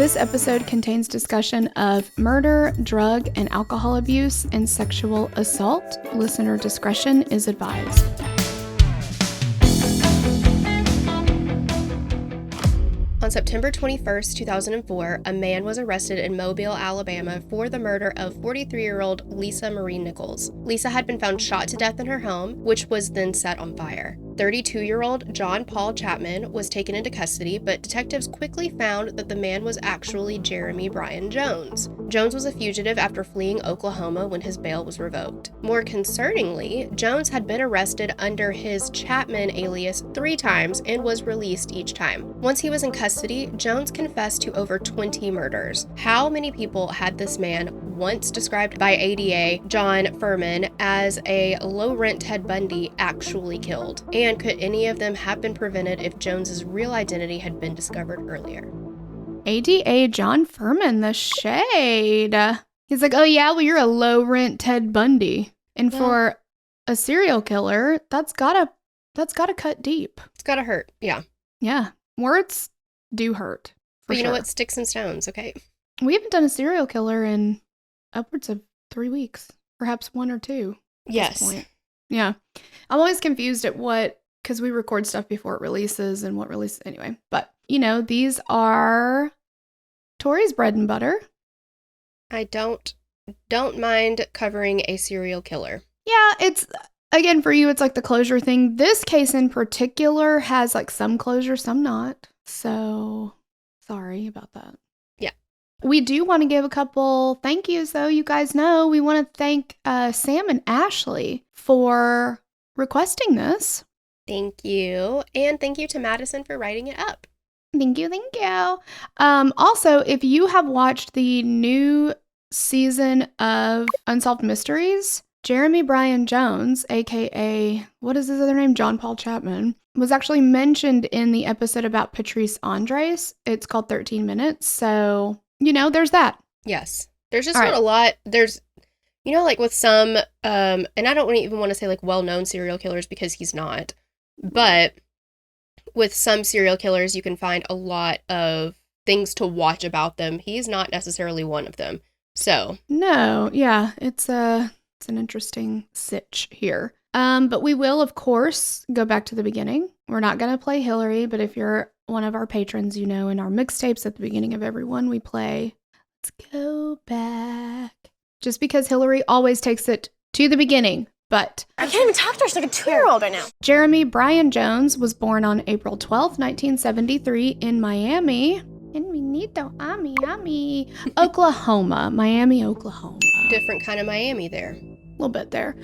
This episode contains discussion of murder, drug and alcohol abuse, and sexual assault. Listener discretion is advised. On September 21st, 2004, a man was arrested in Mobile, Alabama for the murder of 43-year-old Lisa Marie Nichols. Lisa had been found shot to death in her home, which was then set on fire. 32-year-old John Paul Chapman was taken into custody, but detectives quickly found that the man was actually Jeremy Bryan Jones. Jones was a fugitive after fleeing Oklahoma when his bail was revoked. More concerningly, Jones had been arrested under his Chapman alias 3 times and was released each time. Once he was in custody, Jones confessed to over 20 murders. How many people had this man, once described by ADA John Furman as a low-rent Ted Bundy, actually killed? And could any of them have been prevented if Jones's real identity had been discovered earlier? ADA John Furman, the shade. He's like, oh yeah, well, you're a low-rent Ted Bundy. And for a serial killer, that's gotta cut deep. It's gotta hurt, yeah. Yeah, words do hurt. But you know what? Sticks and stones, okay? We haven't done a serial killer in upwards of 3 weeks, perhaps 1 or 2. Yes. This point. Yeah. I'm always confused at because we record stuff before it releases and what releases anyway. But, these are Tori's bread and butter. I don't mind covering a serial killer. Yeah, it's, again, for you, it's like the closure thing. This case in particular has like some closure, some not. So, sorry about that. Yeah. We do want to give a couple thank yous, though. You guys know we want to thank Sam and Ashley for requesting this. Thank you. And thank you to Madison for writing it up. Thank you. Also, if you have watched the new season of Unsolved Mysteries, Jeremy Bryan Jones, aka, what is his other name? John Paul Chapman, was actually mentioned in the episode about Patrice Andres. It's called 13 Minutes. So, there's that. Yes. There's just not a lot. There's, like with some, and I don't even want to say like well-known serial killers because he's not, but with some serial killers, you can find a lot of things to watch about them. He's not necessarily one of them. So. No, yeah, it's an interesting sitch here. But we will, of course, go back to the beginning. We're not going to play Hillary, but if you're one of our patrons, in our mixtapes at the beginning of every one, we play Let's Go Back. Just because Hillary always takes it to the beginning, but I can't even talk to her. She's like a 2-year-old right now. Jeremy Bryan Jones was born on April 12th, 1973 in Miami. Oklahoma. Miami, Oklahoma. Different kind of Miami there. A little bit there.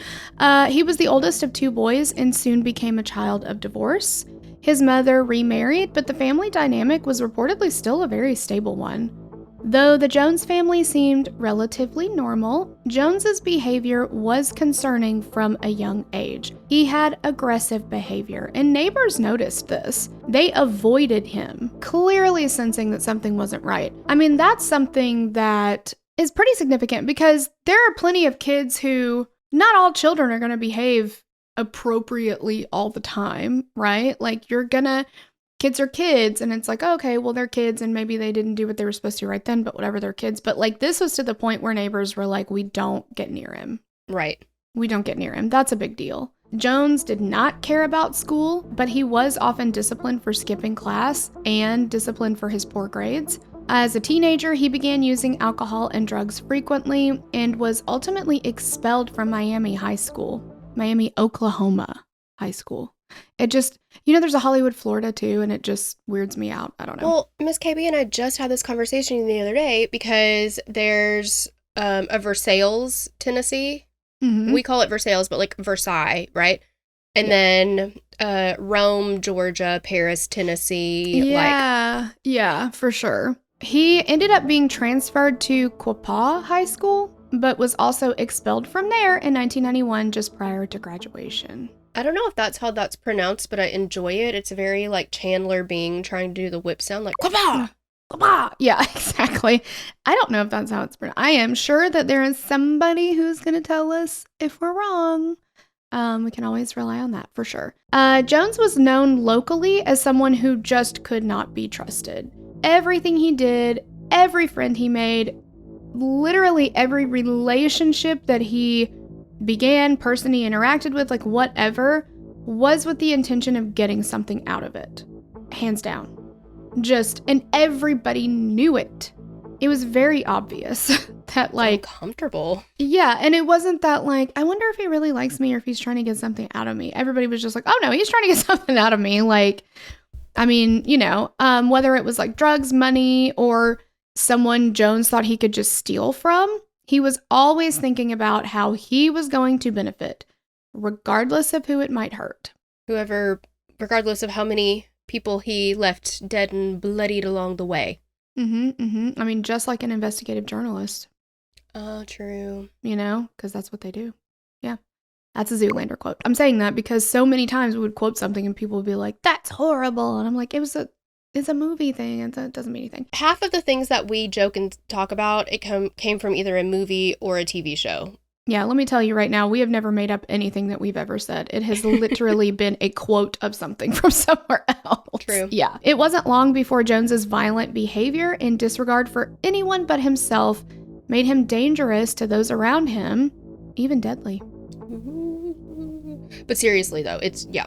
He was the oldest of 2 boys and soon became a child of divorce. His mother remarried, but the family dynamic was reportedly still a very stable one. Though the Jones family seemed relatively normal, Jones's behavior was concerning from a young age. He had aggressive behavior, and neighbors noticed this. They avoided him, clearly sensing that something wasn't right. I mean, that's something that is pretty significant because there are plenty of kids who, not all children are going to behave appropriately all the time, right? Like kids are kids, and it's like, okay, well, they're kids, and maybe they didn't do what they were supposed to right then, but whatever, they're kids. But like, this was to the point where neighbors were like, we don't get near him. Right. We don't get near him. That's a big deal. Jones did not care about school, but he was often disciplined for skipping class and disciplined for his poor grades. As a teenager, he began using alcohol and drugs frequently and was ultimately expelled from Miami, Oklahoma High School. It just, there's a Hollywood, Florida too, and it just weirds me out. I don't know. Well, Miss KB and I just had this conversation the other day because there's a Versailles, Tennessee. Mm-hmm. We call it Versailles, but like Versailles, right? And then Rome, Georgia, Paris, Tennessee. Yeah, for sure. He ended up being transferred to Quapaw High School, but was also expelled from there in 1991 just prior to graduation. I don't know if that's how that's pronounced, but I enjoy it. It's very like Chandler Bing trying to do the whip sound, like Quapaw! Quapaw! Yeah, exactly. I don't know if that's how it's pronounced. I am sure that there is somebody who's going to tell us if we're wrong. We can always rely on that for sure. Jones was known locally as someone who just could not be trusted. Everything he did every friend he made, literally every relationship that he began, person he interacted with, like whatever, was with the intention of getting something out of it. Hands down. And everybody knew it. It was very obvious that, like... uncomfortable. Yeah, and it wasn't that, like, I wonder if he really likes me or if he's trying to get something out of me. Everybody was just like, oh no, he's trying to get something out of me. Like, I mean, whether it was like drugs, money, or someone Jones thought he could just steal from, he was always thinking about how he was going to benefit, regardless of who it might hurt. Regardless of how many people he left dead and bloodied along the way. I mean, just like an investigative journalist. Oh, true. Because that's what they do. Yeah. That's a Zoolander quote. I'm saying that because so many times we would quote something and people would be like, that's horrible. And I'm like, it's a movie thing. It doesn't mean anything. Half of the things that we joke and talk about, came from either a movie or a TV show. Yeah, let me tell you right now, we have never made up anything that we've ever said. It has literally been a quote of something from somewhere else. True. Yeah. It wasn't long before Jones's violent behavior and disregard for anyone but himself made him dangerous to those around him, even deadly. But seriously, though, yeah.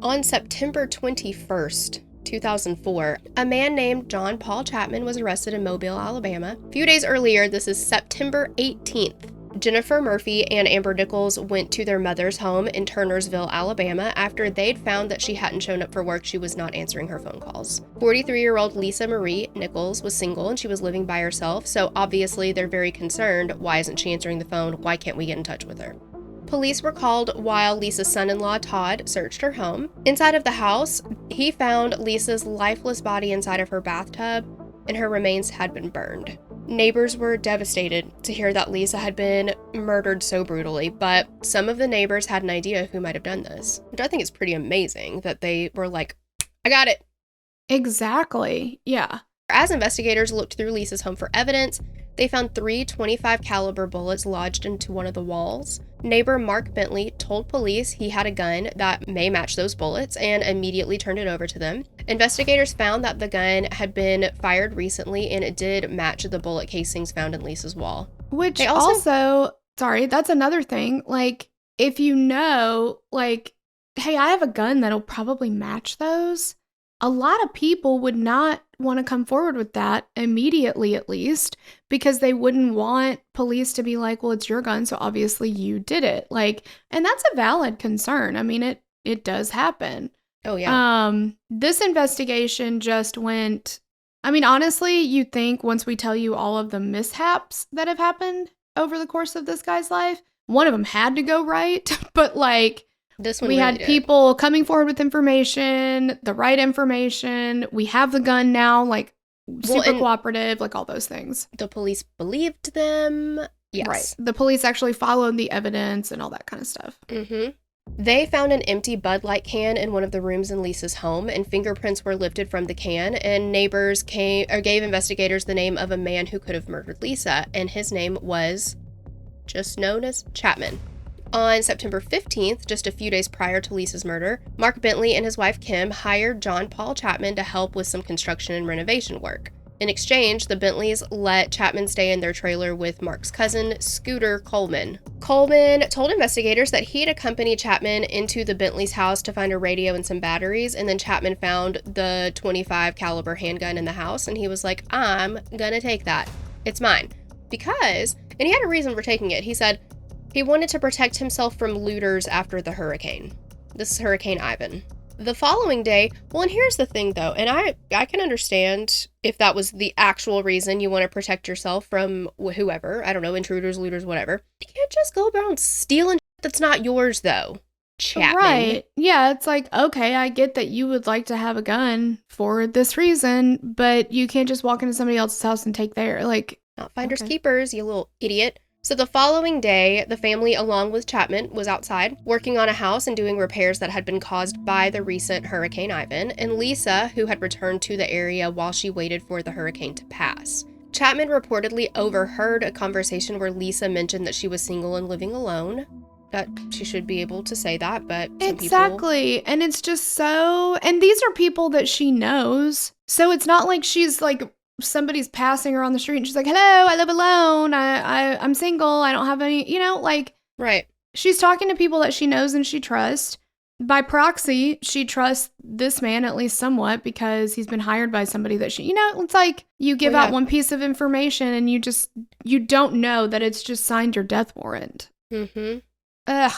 On September 21st, 2004, a man named John Paul Chapman was arrested in Mobile, Alabama. A few days earlier, this is September 18th, Jennifer Murphy and Amber Nichols went to their mother's home in Turnersville, Alabama, after they'd found that she hadn't shown up for work. She was not answering her phone calls. 43-year-old Lisa Marie Nichols was single and she was living by herself, so obviously they're very concerned. Why isn't she answering the phone? Why can't we get in touch with her? Police were called while Lisa's son-in-law, Todd, searched her home. Inside of the house, he found Lisa's lifeless body inside of her bathtub, and her remains had been burned. Neighbors were devastated to hear that Lisa had been murdered so brutally, but some of the neighbors had an idea who might have done this, which I think is pretty amazing that they were like, I got it. Exactly. Yeah. As investigators looked through Lisa's home for evidence, they found 3 .25 caliber bullets lodged into one of the walls. Neighbor Mark Bentley told police he had a gun that may match those bullets and immediately turned it over to them. Investigators found that the gun had been fired recently and it did match the bullet casings found in Lisa's wall. Which also, sorry, that's another thing. Like, if hey, I have a gun that'll probably match those, a lot of people would not want to come forward with that immediately, at least, because they wouldn't want police to be like, well, it's your gun, so obviously you did it. Like, and that's a valid concern. I mean, it does happen. Oh, yeah. This investigation just went, I mean, honestly, you'd think once we tell you all of the mishaps that have happened over the course of this guy's life, one of them had to go right, but like, this one we really had did. people coming forward with information, the right information. We have the gun now, like super cooperative, like all those things. The police believed them. Yes. Right. The police actually followed the evidence and all that kind of stuff. Mm-hmm. They found an empty Bud Light can in one of the rooms in Lisa's home, and fingerprints were lifted from the can, and neighbors gave investigators the name of a man who could have murdered Lisa, and his name was just known as Chapman. On September 15th, just a few days prior to Lisa's murder, Mark Bentley and his wife Kim hired John Paul Chapman to help with some construction and renovation work. In exchange, the Bentleys let Chapman stay in their trailer with Mark's cousin, Scooter Coleman. Coleman told investigators that he'd accompanied Chapman into the Bentley's house to find a radio and some batteries, and then Chapman found the .25 caliber handgun in the house, and he was like, I'm gonna take that. It's mine. Because, and he had a reason for taking it, he said, he wanted to protect himself from looters after the hurricane. This is Hurricane Ivan. The following day, well, and here's the thing though, and I can understand if that was the actual reason you want to protect yourself from whoever, I don't know, intruders, looters, whatever. You can't just go around stealing shit that's not yours though, Chapman. Right. Yeah, it's like, okay, I get that you would like to have a gun for this reason, but you can't just walk into somebody else's house and take their, like... Not finders keepers, you little idiot. So the following day, the family, along with Chapman, was outside working on a house and doing repairs that had been caused by the recent Hurricane Ivan, and Lisa, who had returned to the area while she waited for the hurricane to pass. Chapman reportedly overheard a conversation where Lisa mentioned that she was single and living alone. That she should be able to say that, but exactly. And it's just so, and these are people that she knows. So it's not like she's like somebody's passing her on the street and she's like, hello, I live alone. I'm single. I don't have any, like. Right. She's talking to people that she knows and she trusts. By proxy, she trusts this man at least somewhat because he's been hired by somebody that she, it's like you give out one piece of information and you don't know that it's just signed your death warrant. Mm-hmm. Ugh.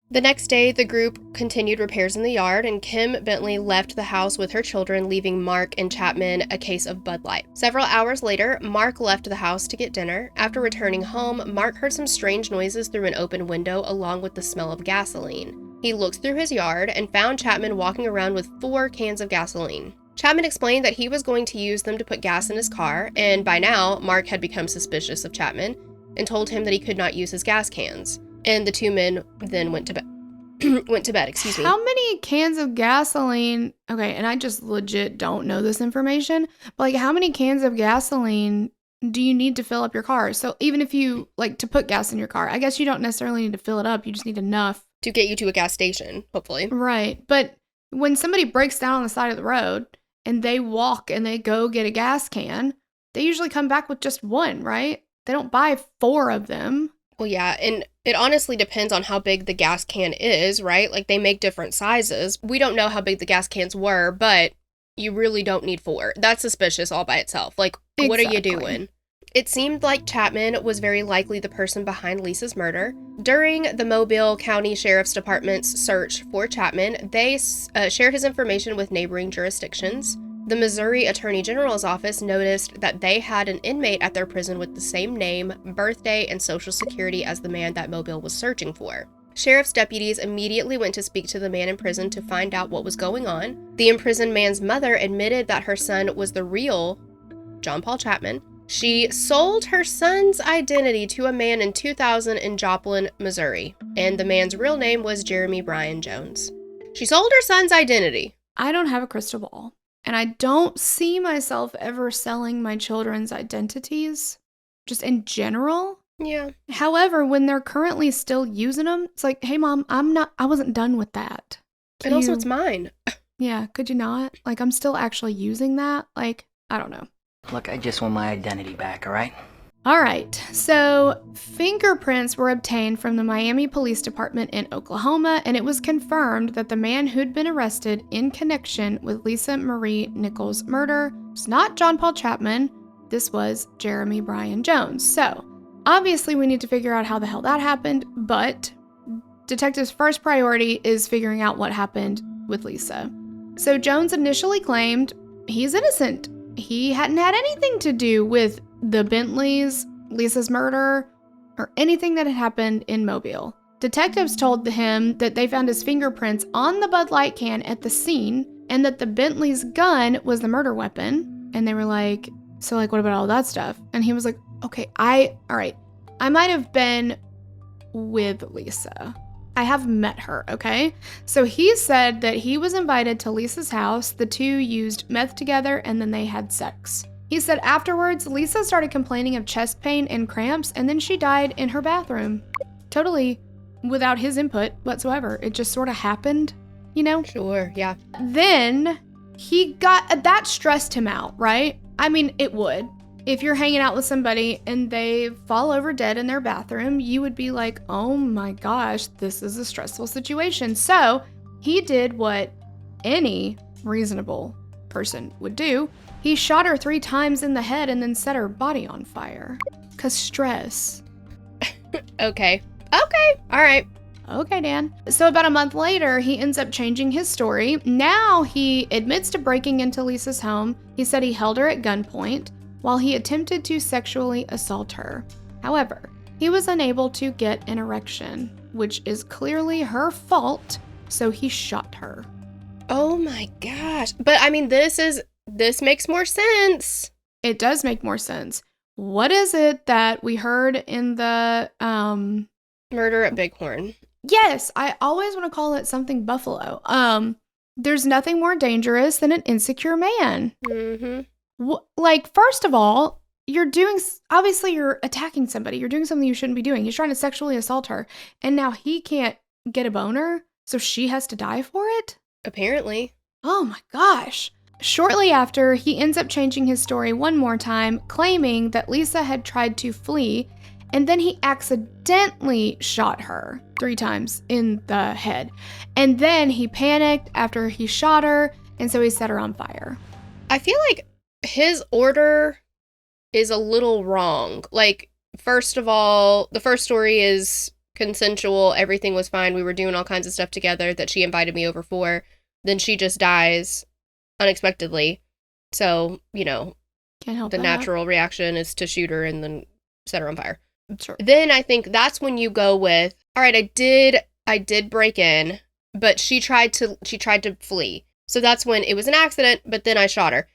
The next day, the group continued repairs in the yard, and Kim Bentley left the house with her children, leaving Mark and Chapman a case of Bud Light. Several hours later, Mark left the house to get dinner. After returning home, Mark heard some strange noises through an open window along with the smell of gasoline. He looked through his yard and found Chapman walking around with 4 cans of gasoline. Chapman explained that he was going to use them to put gas in his car, and by now, Mark had become suspicious of Chapman and told him that he could not use his gas cans. And the 2 men then went to bed. How many cans of gasoline? Okay, and I just legit don't know this information, but like how many cans of gasoline do you need to fill up your car? So even if you like to put gas in your car, I guess you don't necessarily need to fill it up. You just need enough to get you to a gas station, hopefully. Right. But when somebody breaks down on the side of the road and they walk and they go get a gas can, they usually come back with just one, right? They don't buy 4 of them. Well, yeah, and it honestly depends on how big the gas can is, right? Like, they make different sizes. We don't know how big the gas cans were, but you really don't need 4. That's suspicious all by itself. Like, What are you doing? It seemed like Chapman was very likely the person behind Lisa's murder. During the Mobile County Sheriff's Department's search for Chapman, they shared his information with neighboring jurisdictions. The Missouri Attorney General's office noticed that they had an inmate at their prison with the same name, birthday, and social security as the man that Mobile was searching for. Sheriff's deputies immediately went to speak to the man in prison to find out what was going on. The imprisoned man's mother admitted that her son was the real John Paul Chapman. She sold her son's identity to a man in 2000 in Joplin, Missouri, and the man's real name was Jeremy Bryan Jones. She sold her son's identity. I don't have a crystal ball. And I don't see myself ever selling my children's identities, just in general. Yeah. However, when they're currently still using them, it's like, hey, Mom, I wasn't done with that. And also, it's mine. Yeah, could you not? Like, I'm still actually using that. Like, I don't know. Look, I just want my identity back, all right? All right, so fingerprints were obtained from the Miami Police Department in Oklahoma, and it was confirmed that the man who'd been arrested in connection with Lisa Marie Nichols' murder was not John Paul Chapman. This was Jeremy Bryan Jones. So, obviously we need to figure out how the hell that happened, but detectives' first priority is figuring out what happened with Lisa. So Jones initially claimed he's innocent. He hadn't had anything to do with the Bentleys, Lisa's murder, or anything that had happened in Mobile. Detectives told him that they found his fingerprints on the Bud Light can at the scene and that the Bentley's gun was the murder weapon. And they were like, so like, what about all that stuff? And he was like, okay, all right. I might have been with Lisa. I have met her, okay? So he said that he was invited to Lisa's house. The 2 used meth together and then they had sex. He said afterwards, Lisa started complaining of chest pain and cramps, and then she died in her bathroom. Totally without his input whatsoever. It just sort of happened, you know? Sure, yeah. Then that stressed him out, right? I mean, it would. If you're hanging out with somebody and they fall over dead in their bathroom, you would be like, oh my gosh, this is a stressful situation. So he did what any reasonable person would do. He shot her 3 times in the head and then set her body on fire. 'Cause stress. Okay. All right. Okay, Dan. So about a month later, he ends up changing his story. Now he admits to breaking into Lisa's home. He said he held her at gunpoint while he attempted to sexually assault her. However, he was unable to get an erection, which is clearly her fault, so he shot her. Oh my gosh. But I mean, this makes more sense. It does make more sense. What is it that we heard in the Murder at Bighorn? Yes, I always want to call it something buffalo. There's nothing more dangerous than an insecure man. Mm-hmm. Like, first of all, obviously you're attacking somebody. You're doing something you shouldn't be doing. He's trying to sexually assault her. And now he can't get a boner, so she has to die for it? Apparently. Oh my gosh. Shortly after, he ends up changing his story one more time, claiming that Lisa had tried to flee, and then he accidentally shot her 3 times in the head. And then he panicked after he shot her, and so he set her on fire. I feel like his order is a little wrong. Like, first of all, the first story is consensual. Everything was fine. We were doing all kinds of stuff together that she invited me over for. Then she just dies unexpectedly. So, you know, Can't help the that. natural reaction is to shoot her and then set her on fire. Sure. Then I think that's when you go with, all right, I did break in, but she tried to flee. So that's when it was an accident, but then I shot her.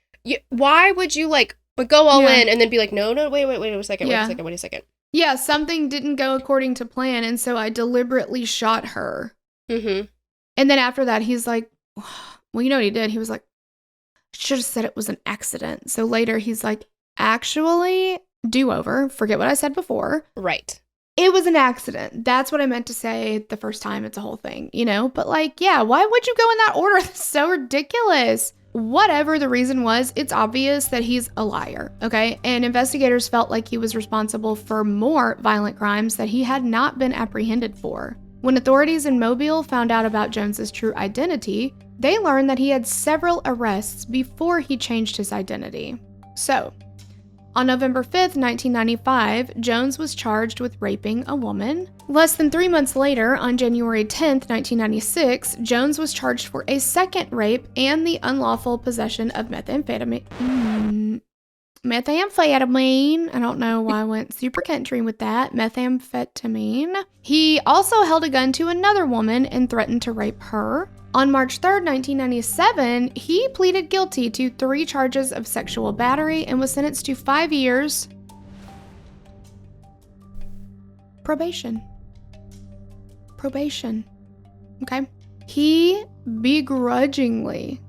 Why would you go all in and then be like, no, wait a second, wait a second. Yeah, something didn't go according to plan, and so I deliberately shot her. Mm-hmm. And then after that, he's like, well, you know what he did? He was like, should have said it was an accident. So later he's like, actually, do-over. Forget what I said before. Right. It was an accident. That's what I meant to say the first time. It's a whole thing, you know? But yeah, why would you go in that order? That's so ridiculous. Whatever the reason was, it's obvious that he's a liar, okay? And investigators felt like he was responsible for more violent crimes that he had not been apprehended for. When authorities in Mobile found out about Jones's true identity, they learned that he had several arrests before he changed his identity. So, on November 5th, 1995, Jones was charged with raping a woman. Less than 3 months later, on January 10th, 1996, Jones was charged for a second rape and the unlawful possession of methamphetamine. Methamphetamine. I don't know why I went super country with that. Methamphetamine. He also held a gun to another woman and threatened to rape her. On March 3rd, 1997, he pleaded guilty to 3 charges of sexual battery and was sentenced to 5 years probation. Okay. He begrudgingly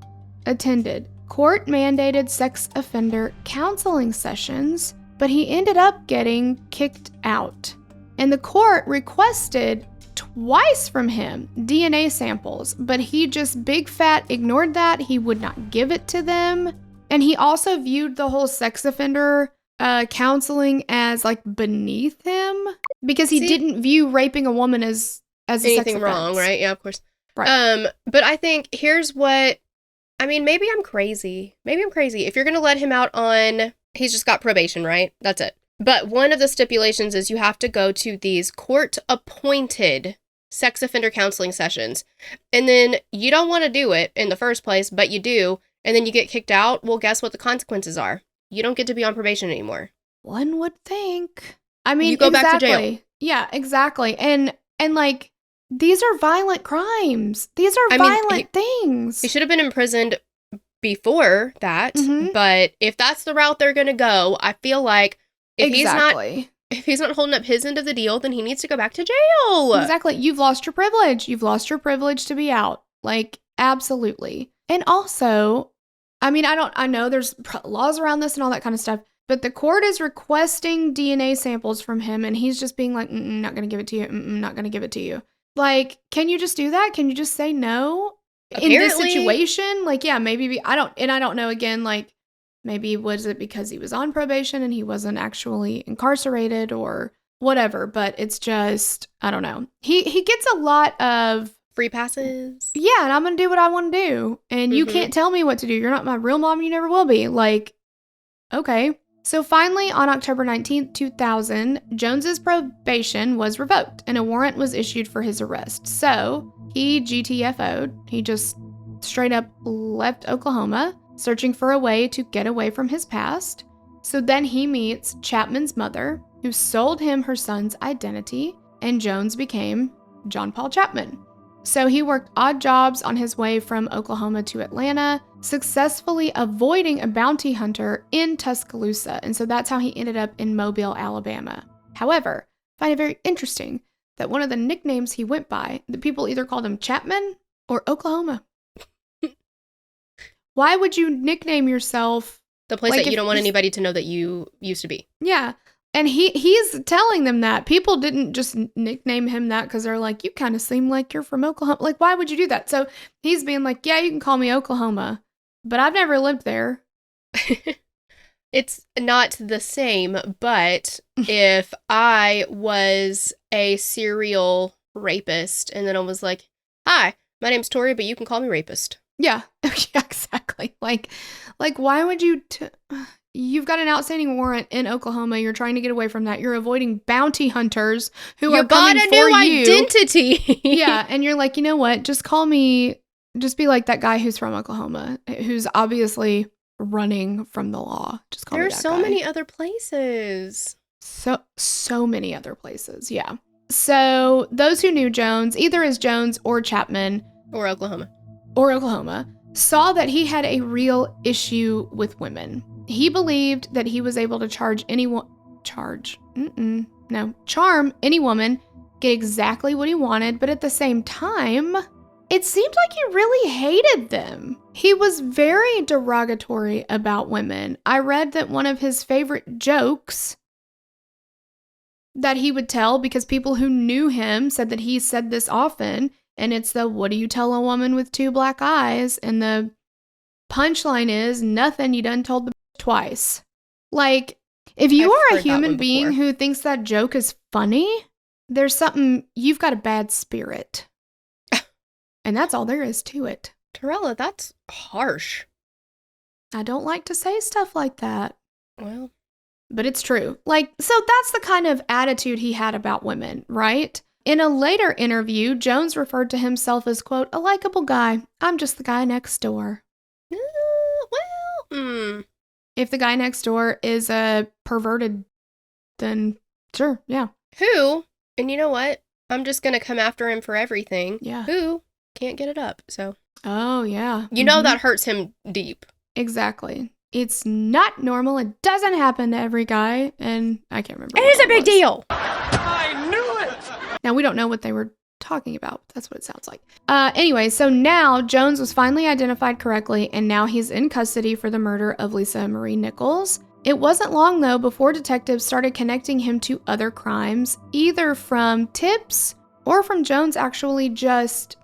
attended court-mandated sex offender counseling sessions, but he ended up getting kicked out. And the court requested twice from him DNA samples, but he just big fat ignored that. He would not give it to them. And he also viewed the whole sex offender counseling as beneath him because he didn't view raping a woman as a sex anything offense. wrong, right? Yeah, of course. Right. But I think here's what, I mean, maybe I'm crazy. If you're going to let him out on, he's just got probation, right? That's it. But one of the stipulations is you have to go to these court-appointed sex offender counseling sessions. And then you don't want to do it in the first place, but you do. And then you get kicked out. Well, guess what the consequences are? You don't get to be on probation anymore. One would think. I mean, you go back to jail. Yeah, exactly. And these are violent crimes. These are violent things. He should have been imprisoned before that. Mm-hmm. But if that's the route they're going to go, I feel like if he's not holding up his end of the deal, then he needs to go back to jail. Exactly. You've lost your privilege. You've lost your privilege to be out. Absolutely. And also, I mean, I know there's laws around this and all that kind of stuff, but the court is requesting DNA samples from him, and he's just being like, not going to give it to you. Not going to give it to you. Can you just do that? Can you just say no? Apparently, in this situation? Yeah, maybe I don't know, again, maybe was it because he was on probation and he wasn't actually incarcerated or whatever, but it's just, I don't know. He gets a lot of free passes. Yeah, and I'm going to do what I want to do. And you can't tell me what to do. You're not my real mom. You never will be. Okay. So finally, on October 19th, 2000, Jones's probation was revoked and a warrant was issued for his arrest. So he GTFO'd. He just straight up left Oklahoma, searching for a way to get away from his past. So then he meets Chapman's mother, who sold him her son's identity, and Jones became John Paul Chapman. So he worked odd jobs on his way from Oklahoma to Atlanta, successfully avoiding a bounty hunter in Tuscaloosa. And so that's how he ended up in Mobile, Alabama. However, I find it very interesting that one of the nicknames he went by, the people either called him Chapman or Oklahoma. Why would you nickname yourself the place that you don't want anybody to know that you used to be? Yeah. And he's telling them that. People didn't just nickname him that because they're like, you kind of seem like you're from Oklahoma. Why would you do that? So he's being like, yeah, you can call me Oklahoma, but I've never lived there. It's not the same, but if I was a serial rapist and then I was like, hi, my name's Tori, but you can call me rapist. Yeah, yeah, exactly. Like why would you... You've got an outstanding warrant in Oklahoma. You're trying to get away from that. You're avoiding bounty hunters who are coming for you. You bought a new identity. Yeah, and you're like, you know what? Just call me... Just be like that guy who's from Oklahoma, who's obviously running from the law. Just call me that guy. There's so many other places. So many other places, yeah. So those who knew Jones, either as Jones or Chapman... Or Oklahoma, saw that he had a real issue with women. He believed that he was able to charm any woman, get exactly what he wanted, but at the same time, it seemed like he really hated them. He was very derogatory about women. I read that one of his favorite jokes that he would tell, because people who knew him said that he said this often, and it's the, what do you tell a woman with two black eyes? And the punchline is, nothing, you done told the twice. Like, if you are a human being who thinks that joke is funny, there's something, you've got a bad spirit. And that's all there is to it. Torella, that's harsh. I don't like to say stuff like that. Well, but it's true. Like, so that's the kind of attitude he had about women, right? In a later interview, Jones referred to himself as, quote, a likable guy. I'm just the guy next door. If the guy next door is a perverted, then sure, yeah. Who, and you know what? I'm just going to come after him for everything. Yeah. Who can't get it up, so. Oh, yeah. You know that hurts him deep. Exactly. It's not normal. It doesn't happen to every guy, and I can't remember. It is a big deal. I knew it! Now, we don't know what they were talking about. That's what it sounds like. Anyway, so now Jones was finally identified correctly, and now he's in custody for the murder of Lisa Marie Nichols. It wasn't long, though, before detectives started connecting him to other crimes, either from tips or from Jones actually just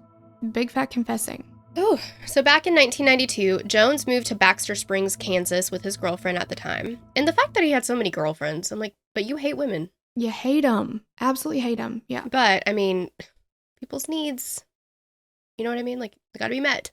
big fat confessing. Oh, so back in 1992, Jones moved to Baxter Springs, Kansas with his girlfriend at the time. And the fact that he had so many girlfriends, I'm like, but you hate women. You hate them. Absolutely hate them. Yeah. But, I mean, people's needs, you know what I mean? Like, they gotta be met.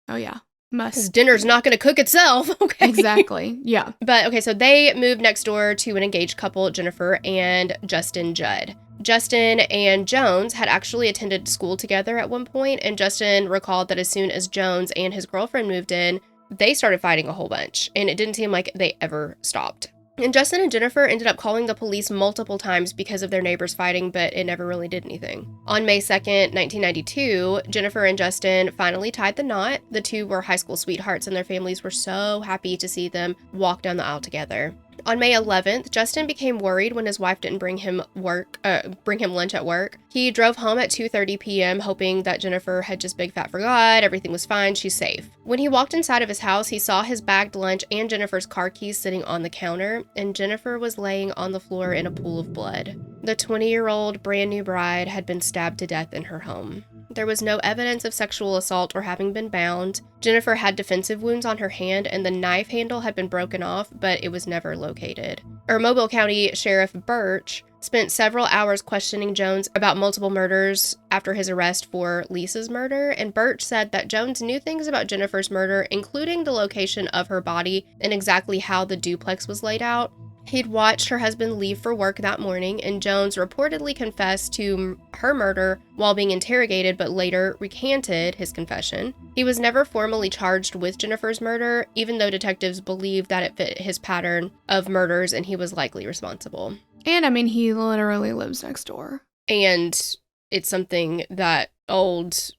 Oh, yeah. Must. Because dinner's not gonna cook itself, okay? Exactly. Yeah. But, okay, so they moved next door to an engaged couple, Jennifer and Justin Judd. Justin and Jones had actually attended school together at one point, and Justin recalled that as soon as Jones and his girlfriend moved in, they started fighting a whole bunch, and it didn't seem like they ever stopped. And Justin and Jennifer ended up calling the police multiple times because of their neighbors fighting, but it never really did anything. On May 2nd, 1992, Jennifer and Justin finally tied the knot. The two were high school sweethearts, and their families were so happy to see them walk down the aisle together. On May 11th, Justin became worried when his wife didn't bring him lunch at work. He drove home at 2:30 p.m. hoping that Jennifer had just big fat forgot, everything was fine, she's safe. When he walked inside of his house, he saw his bagged lunch and Jennifer's car keys sitting on the counter, and Jennifer was laying on the floor in a pool of blood. The 20-year-old brand new bride had been stabbed to death in her home. There was no evidence of sexual assault or having been bound. Jennifer had defensive wounds on her hand, and the knife handle had been broken off, but it was never located. Mobile County Sheriff Birch spent several hours questioning Jones about multiple murders after his arrest for Lisa's murder, and Birch said that Jones knew things about Jennifer's murder, including the location of her body and exactly how the duplex was laid out. He'd watched her husband leave for work that morning, and Jones reportedly confessed to her murder while being interrogated, but later recanted his confession. He was never formally charged with Jennifer's murder, even though detectives believed that it fit his pattern of murders and he was likely responsible. And I mean, he literally lives next door. And it's something that old,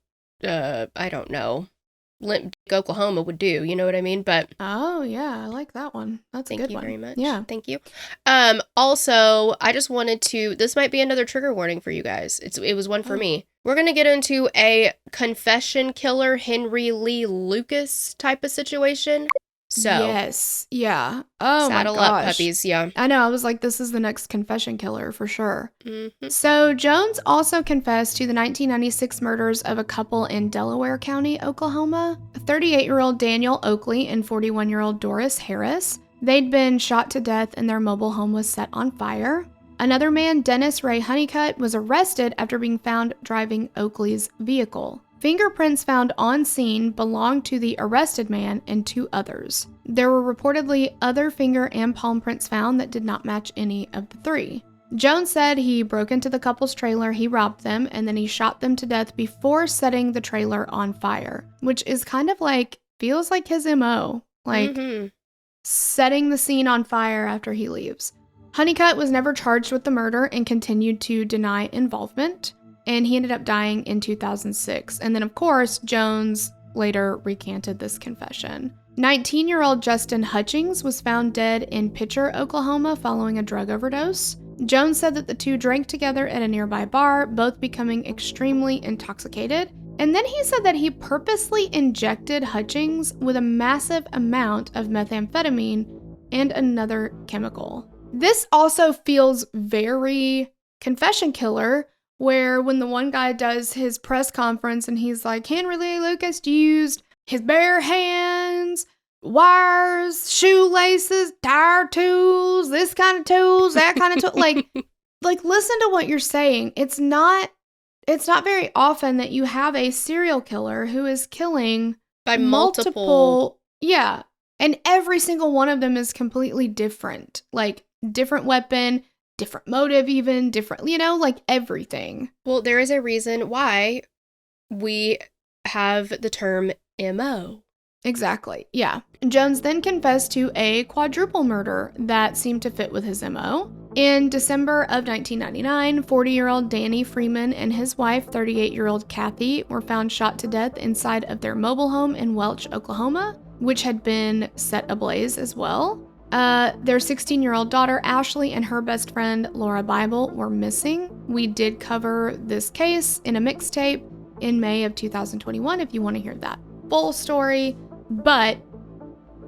I don't know, Limp Oklahoma would do, you know what I mean? But oh yeah, I like that one. That's a good one. Thank you very much. Yeah. Thank you. Also, I just wanted to, this might be another trigger warning for you guys. It was one for me. We're going to get into a confession killer Henry Lee Lucas type of situation. So, yes. Yeah. Oh, my saddle gosh. up, puppies. Yeah. I know. I was like, this is the next confession killer for sure. Mm-hmm. So Jones also confessed to the 1996 murders of a couple in Delaware County, Oklahoma. 38-year-old Daniel Oakley and 41-year-old Doris Harris. They'd been shot to death and their mobile home was set on fire. Another man, Dennis Ray Honeycutt, was arrested after being found driving Oakley's vehicle. Fingerprints found on scene belonged to the arrested man and 2 others. There were reportedly other finger and palm prints found that did not match any of the 3. Jones said he broke into the couple's trailer, he robbed them, and then he shot them to death before setting the trailer on fire, which is kind of like, feels like his MO. Like, setting the scene on fire after he leaves. Honeycutt was never charged with the murder and continued to deny involvement, and he ended up dying in 2006. And then, of course, Jones later recanted this confession. 19-year-old Justin Hutchings was found dead in Pitcher, Oklahoma, following a drug overdose. Jones said that the 2 drank together at a nearby bar, both becoming extremely intoxicated. And then he said that he purposely injected Hutchings with a massive amount of methamphetamine and another chemical. This also feels very confession killer, where when the one guy does his press conference and he's like, Henry Lee Lucas used his bare hands, wires, shoelaces, tire tools, this kind of tools, that kind of tool. Like listen to what you're saying. It's not very often that you have a serial killer who is killing by multiple. Yeah. And every single one of them is completely different. Like, different weapon, different motive even, different, like everything. Well, there is a reason why we have the term MO. Exactly, yeah. Jones then confessed to a quadruple murder that seemed to fit with his MO. In December of 1999, 40-year-old Danny Freeman and his wife, 38-year-old Kathy, were found shot to death inside of their mobile home in Welch, Oklahoma, which had been set ablaze as well. Their 16-year-old daughter, Ashley, and her best friend, Laura Bible, were missing. We did cover this case in a mixtape in May of 2021 if you want to hear that full story, but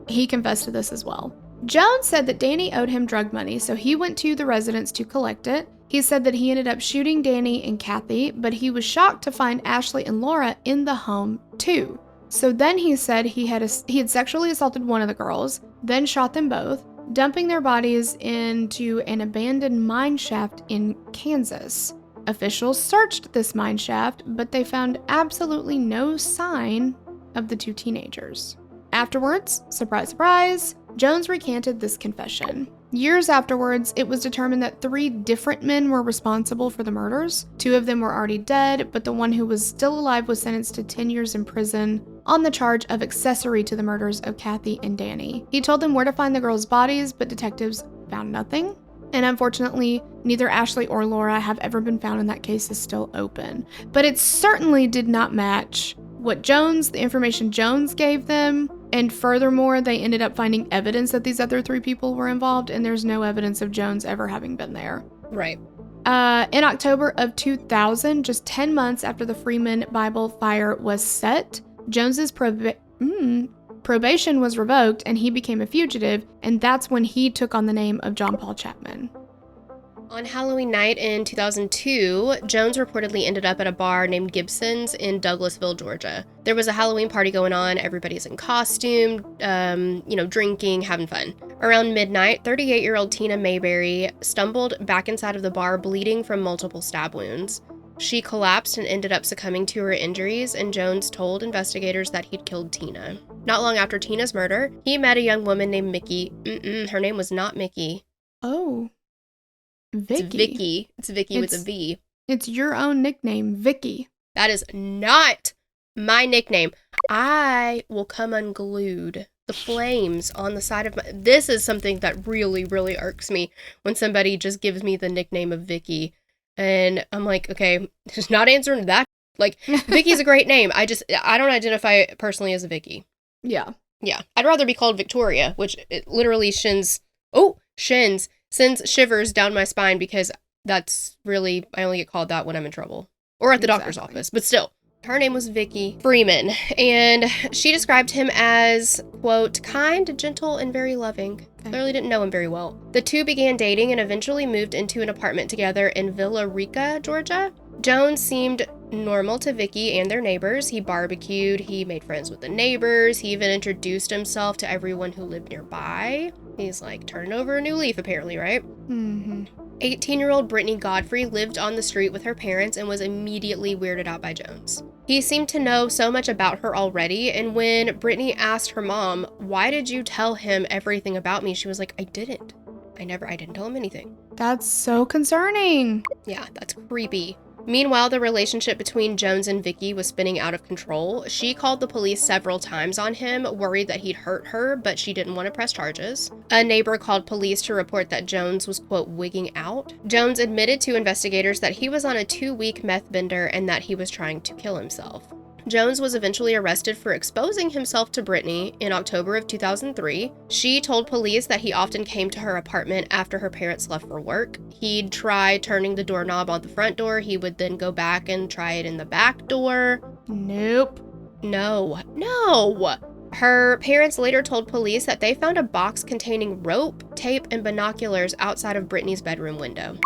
he confessed to this as well. Jones said that Danny owed him drug money, so he went to the residence to collect it. He said that he ended up shooting Danny and Kathy, but he was shocked to find Ashley and Laura in the home too. So then he said he had sexually assaulted one of the girls, then shot them both, dumping their bodies into an abandoned mine shaft in Kansas. Officials searched this mine shaft, but they found absolutely no sign of the 2 teenagers. Afterwards, surprise, surprise, Jones recanted this confession. Years afterwards, it was determined that 3 different men were responsible for the murders. 2 of them were already dead, but the one who was still alive was sentenced to 10 years in prison on the charge of accessory to the murders of Kathy and Danny. He told them where to find the girls' bodies, but detectives found nothing. And unfortunately, neither Ashley or Laura have ever been found, and that case is still open. But it certainly did not match the information Jones gave them. And furthermore, they ended up finding evidence that these other 3 people were involved, and there's no evidence of Jones ever having been there. Right. In October of 2000, just 10 months after the Freeman Bible fire was set, Jones's probation was revoked and he became a fugitive, and that's when he took on the name of John Paul Chapman. On Halloween night in 2002, Jones reportedly ended up at a bar named Gibson's in Douglasville, Georgia. There was a Halloween party going on. Everybody's in costume, drinking, having fun. Around midnight, 38-year-old Tina Mayberry stumbled back inside of the bar, bleeding from multiple stab wounds. She collapsed and ended up succumbing to her injuries, and Jones told investigators that he'd killed Tina. Not long after Tina's murder, he met a young woman named Mickey. Her name was not Mickey. Oh. Vicky. It's Vicky. It's Vicky with a V. It's your own nickname, Vicky. That is not my nickname. I will come unglued. The flames on the side of my... This is something that really, really irks me when somebody just gives me the nickname of Vicky. And I'm like, okay, just not answering that. Like, Vicky's a great name. I don't identify personally as a Vicky. Yeah. Yeah. I'd rather be called Victoria, which it literally sends shivers down my spine, because that's really, I only get called that when I'm in trouble. Or at the doctor's office, but still. Her name was Vicky Freeman, and she described him as, quote, kind, gentle, and very loving. Clearly didn't know him very well. The two began dating and eventually moved into an apartment together in Villa Rica, Georgia. Jones seemed normal to Vicky and their neighbors. He barbecued, he made friends with the neighbors, he even introduced himself to everyone who lived nearby. He's like turning over a new leaf, apparently, right? Mm-hmm. 18-year-old Brittany Godfrey lived on the street with her parents and was immediately weirded out by Jones. He seemed to know so much about her already, and when Brittany asked her mom, "Why did you tell him everything about me?" she was like, I didn't tell him anything. That's so concerning. Yeah, that's creepy. Meanwhile, the relationship between Jones and Vicky was spinning out of control. She called the police several times on him, worried that he'd hurt her, but she didn't want to press charges. A neighbor called police to report that Jones was, quote, wigging out. Jones admitted to investigators that he was on a 2-week meth bender and that he was trying to kill himself. Jones was eventually arrested for exposing himself to Brittany in October of 2003. She told police that he often came to her apartment after her parents left for work. He'd try turning the doorknob on the front door. He would then go back and try it in the back door. Nope. No. Her parents later told police that they found a box containing rope, tape, and binoculars outside of Brittany's bedroom window.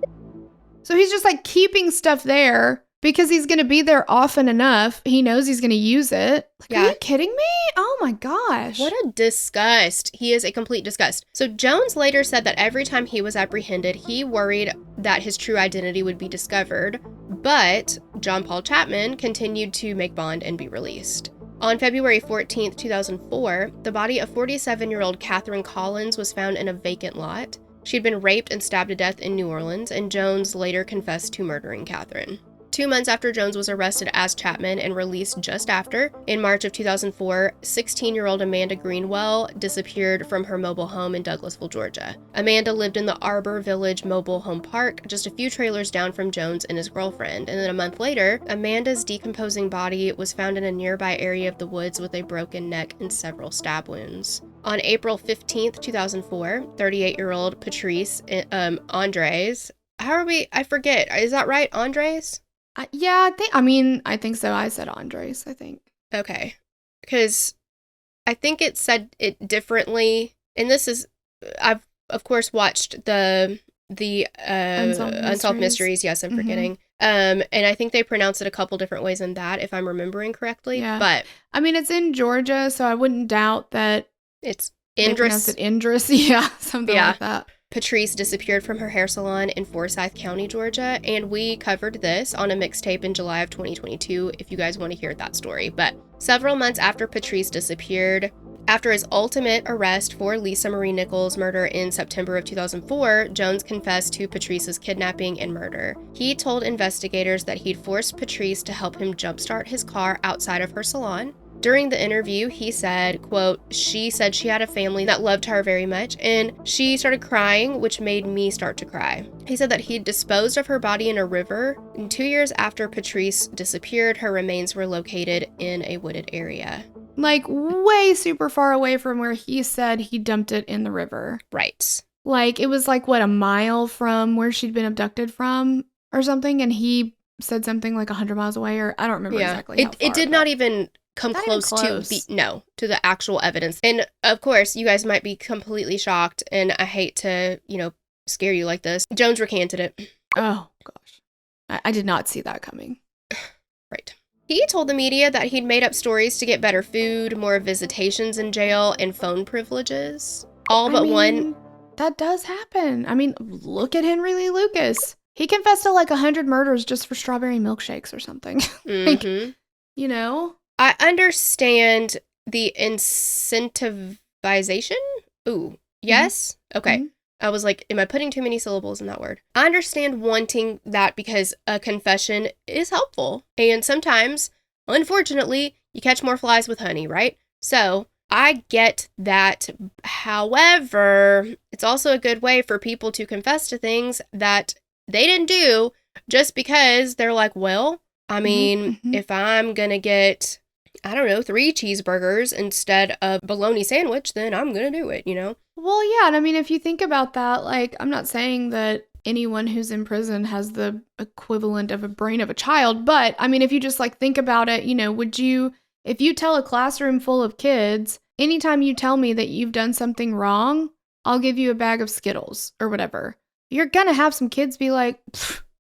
So he's just like keeping stuff there because he's going to be there often enough. He knows he's going to use it. Like, Yeah. Are you kidding me? Oh my gosh. What a disgust. He is a complete disgust. So Jones later said that every time he was apprehended, he worried that his true identity would be discovered, but John Paul Chapman continued to make bond and be released. On February 14th, 2004, the body of 47-year-old Catherine Collins was found in a vacant lot. She'd been raped and stabbed to death in New Orleans, and Jones later confessed to murdering Catherine. 2 months after Jones was arrested as Chapman and released just after, in March of 2004, 16-year-old Amanda Greenwell disappeared from her mobile home in Douglasville, Georgia. Amanda lived in the Arbor Village Mobile Home Park, just a few trailers down from Jones and his girlfriend, and then a month later, Amanda's decomposing body was found in a nearby area of the woods with a broken neck and several stab wounds. On April 15th, 2004, 38-year-old Patrice Andres, I forget, is that right, Andres? Yeah, I think so. I said Andres, I think. Okay. Because I think it said it differently. And this is, I've, of course, watched the Unsolved Mysteries. Yes, I'm forgetting. And I think they pronounce it a couple different ways than that, if I'm remembering correctly. Yeah. But I mean, it's in Georgia, so I wouldn't doubt that it's they pronounce it Indris. Yeah, something like that. Patrice disappeared from her hair salon in Forsyth County, Georgia, and we covered this on a mixtape in July of 2022 if you guys want to hear that story. But several months after Patrice disappeared, after his ultimate arrest for Lisa Marie Nichols' murder in September of 2004, Jones confessed to Patrice's kidnapping and murder. He told investigators that he'd forced Patrice to help him jumpstart his car outside of her salon. During the interview, he said, quote, "She said she had a family that loved her very much, and she started crying, which made me start to cry." He said that he disposed of her body in a river, and 2 years after Patrice disappeared, her remains were located in a wooded area. Like, way super far away from where he said he dumped it in the river. Right. Like, it was like, what, a mile from where she'd been abducted from or something, and he said something like 100 miles away, or I don't remember exactly how far, It did not even come close to the actual evidence. And of course, you guys might be completely shocked, and I hate to, scare you like this. Jones recanted it. Oh, gosh. I did not see that coming. Right. He told the media that he'd made up stories to get better food, more visitations in jail, and phone privileges. All but one. That does happen. I mean, look at Henry Lee Lucas. He confessed to like 100 murders just for strawberry milkshakes or something. Mm-hmm. I understand the incentivization. Ooh, yes? Mm-hmm. Okay. Mm-hmm. I was like, am I putting too many syllables in that word? I understand wanting that because a confession is helpful. And sometimes, unfortunately, you catch more flies with honey, right? So I get that. However, it's also a good way for people to confess to things that they didn't do just because they're like, well, I mean, if I'm going to get, 3 cheeseburgers instead of bologna sandwich, then I'm going to do it, Well, yeah. And I mean, if you think about that, like, I'm not saying that anyone who's in prison has the equivalent of a brain of a child. But I mean, if you just like think about it, you know, if you tell a classroom full of kids, anytime you tell me that you've done something wrong, I'll give you a bag of Skittles or whatever. You're going to have some kids be like,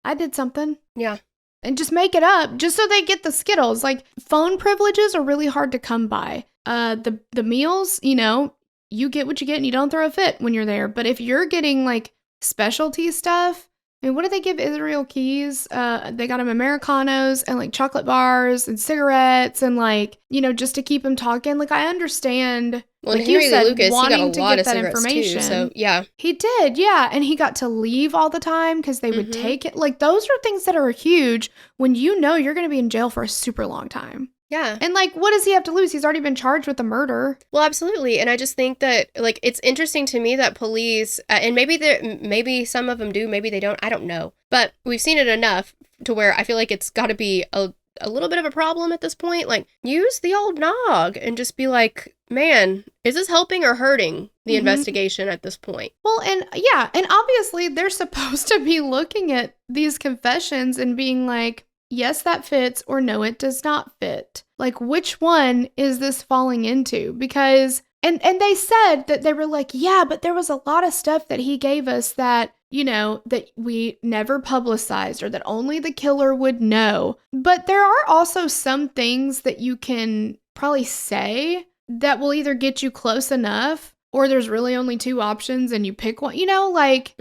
I did something. Yeah. And just make it up just so they get the Skittles. Like, phone privileges are really hard to come by. The meals, you know, you get what you get and you don't throw a fit when you're there. But if you're getting like specialty stuff, I mean, what do they give Israel Keys? They got him Americanos and like chocolate bars and cigarettes and like, you know, just to keep him talking. Like, I understand. Well, like and Henry Lee Lucas, he got a to lot get of that cigarettes information. too. So yeah, he did, yeah, and he got to leave all the time because they would take it. Like, those are things that are huge when you know you're going to be in jail for a super long time. Yeah. And like, what does he have to lose? He's already been charged with a murder. Well, absolutely. And I just think that like it's interesting to me that police and maybe some of them do, maybe they don't. I don't know. But we've seen it enough to where I feel like it's got to be a little bit of a problem at this point. Like, use the old nog and just be like, man, is this helping or hurting the investigation at this point? Well, and yeah, and obviously they're supposed to be looking at these confessions and being like, yes, that fits, or no, it does not fit. Like, which one is this falling into? Because, and they said that they were like, yeah, but there was a lot of stuff that he gave us that, you know, that we never publicized or that only the killer would know. But there are also some things that you can probably say that will either get you close enough or there's really only two options and you pick one, you know, like,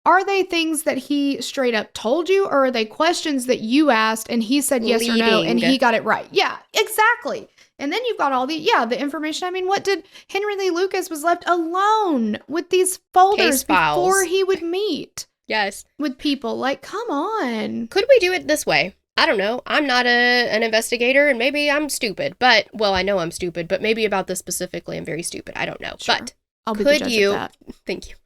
are they things that he straight up told you, or are they questions that you asked and he said yes or no and he got it right? Yeah, exactly. And then you've got all the information. I mean, what did Henry Lee Lucas was left alone with these folders before he would meet with people? Like, come on. Could we do it this way? I don't know. I'm not an investigator and maybe I'm stupid, but, well, I know I'm stupid, but maybe about this specifically, I'm very stupid. I don't know. Sure. But I'll be the judge of that. Thank you.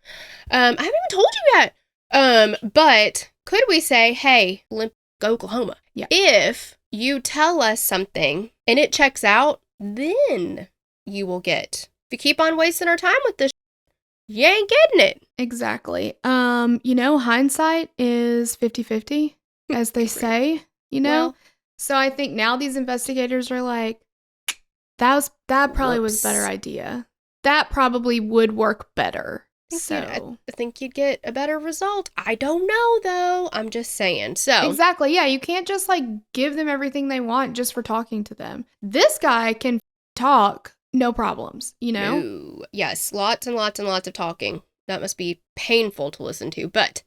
I haven't even told you yet. But could we say, hey, go Oklahoma. Yeah. If you tell us something and it checks out, then you will get. If you keep on wasting our time with this, you ain't getting it. Exactly. You know, hindsight is 50-50, as they say, you know? Well, so I think now these investigators are like, that probably was a better idea. That probably would work better. I think you'd get a better result. I don't know, though. I'm just saying. So exactly. Yeah, you can't just like give them everything they want just for talking to them. This guy can talk, no problems, you know? Ooh, yes, lots and lots and lots of talking. That must be painful to listen to. But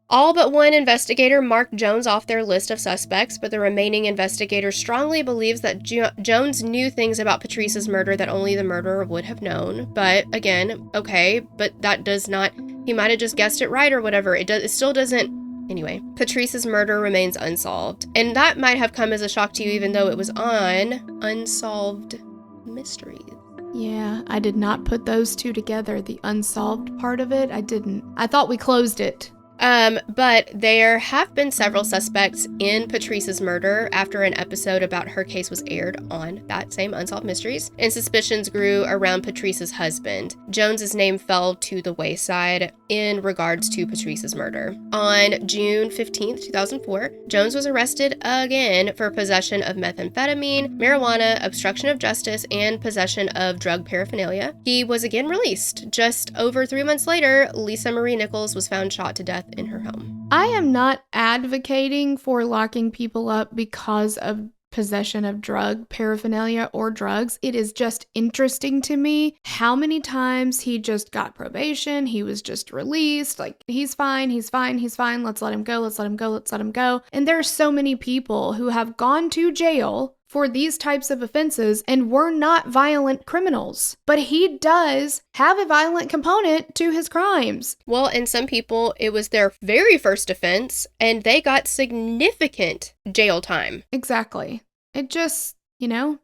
all but one investigator marked Jones off their list of suspects, but the remaining investigator strongly believes that Jones knew things about Patrice's murder that only the murderer would have known. But again, okay, but that does not, he might have just guessed it right or whatever. It still doesn't. Anyway, Patrice's murder remains unsolved. And that might have come as a shock to you, even though it was on Unsolved Mysteries. Yeah, I did not put those two together. The unsolved part of it, I didn't. I thought we closed it. But there have been several suspects in Patrice's murder after an episode about her case was aired on that same Unsolved Mysteries, and suspicions grew around Patrice's husband. Jones's name fell to the wayside in regards to Patrice's murder. On June 15th, 2004, Jones was arrested again for possession of methamphetamine, marijuana, obstruction of justice, and possession of drug paraphernalia. He was again released. Just over 3 months later, Lisa Marie Nichols was found shot to death in her home. I am not advocating for locking people up because of possession of drug paraphernalia or drugs. It is just interesting to me how many times he just got probation, he was just released, like he's fine, let's let him go. And there are so many people who have gone to jail for these types of offenses and were not violent criminals. But he does have a violent component to his crimes. Well, and some people, it was their very first offense and they got significant jail time. Exactly. It just,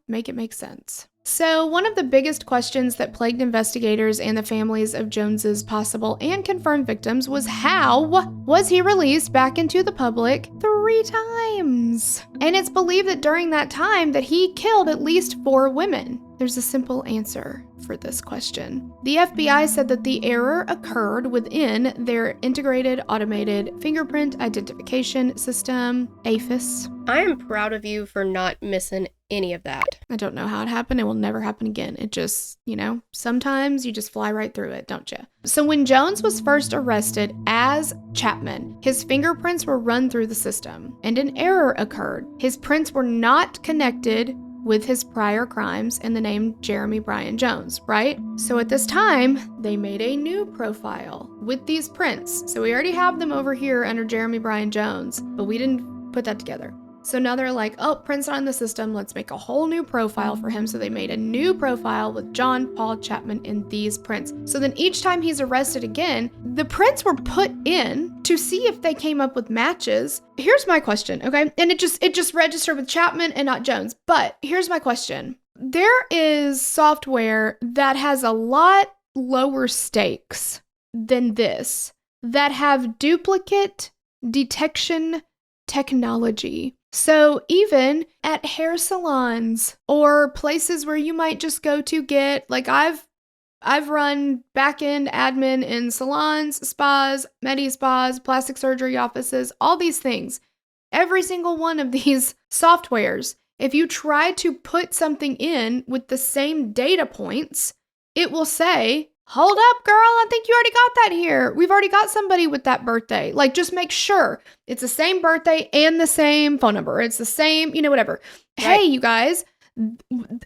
make it make sense. So one of the biggest questions that plagued investigators and the families of Jones's possible and confirmed victims was how was he released back into the public 3 times? And it's believed that during that time that he killed at least 4 women. There's a simple answer for this question. The FBI said that the error occurred within their Integrated Automated Fingerprint Identification System, AFIS. I am proud of you for not missing any of that. I don't know how it happened. It will never happen again. It just, sometimes you just fly right through it, don't you? So when Jones was first arrested as Chapman, his fingerprints were run through the system, and an error occurred. His prints were not connected with his prior crimes and the name Jeremy Bryan Jones, right? So at this time, they made a new profile with these prints. So we already have them over here under Jeremy Bryan Jones, but we didn't put that together. So now they're like, oh, prints are on the system. Let's make a whole new profile for him. So they made a new profile with John Paul Chapman in these prints. So then each time he's arrested again, the prints were put in to see if they came up with matches. Here's my question, okay? And it just registered with Chapman and not Jones. But here's my question. There is software that has a lot lower stakes than this that have duplicate detection technology. So even at hair salons or places where you might just go to get, like I've run back-end admin in salons, spas, medi-spas, plastic surgery offices, all these things. Every single one of these softwares, if you try to put something in with the same data points, it will say, hold up, girl, I think you already got that here. We've already got somebody with that birthday. Like, just make sure it's the same birthday and the same phone number. It's the same, whatever. Right. Hey, you guys,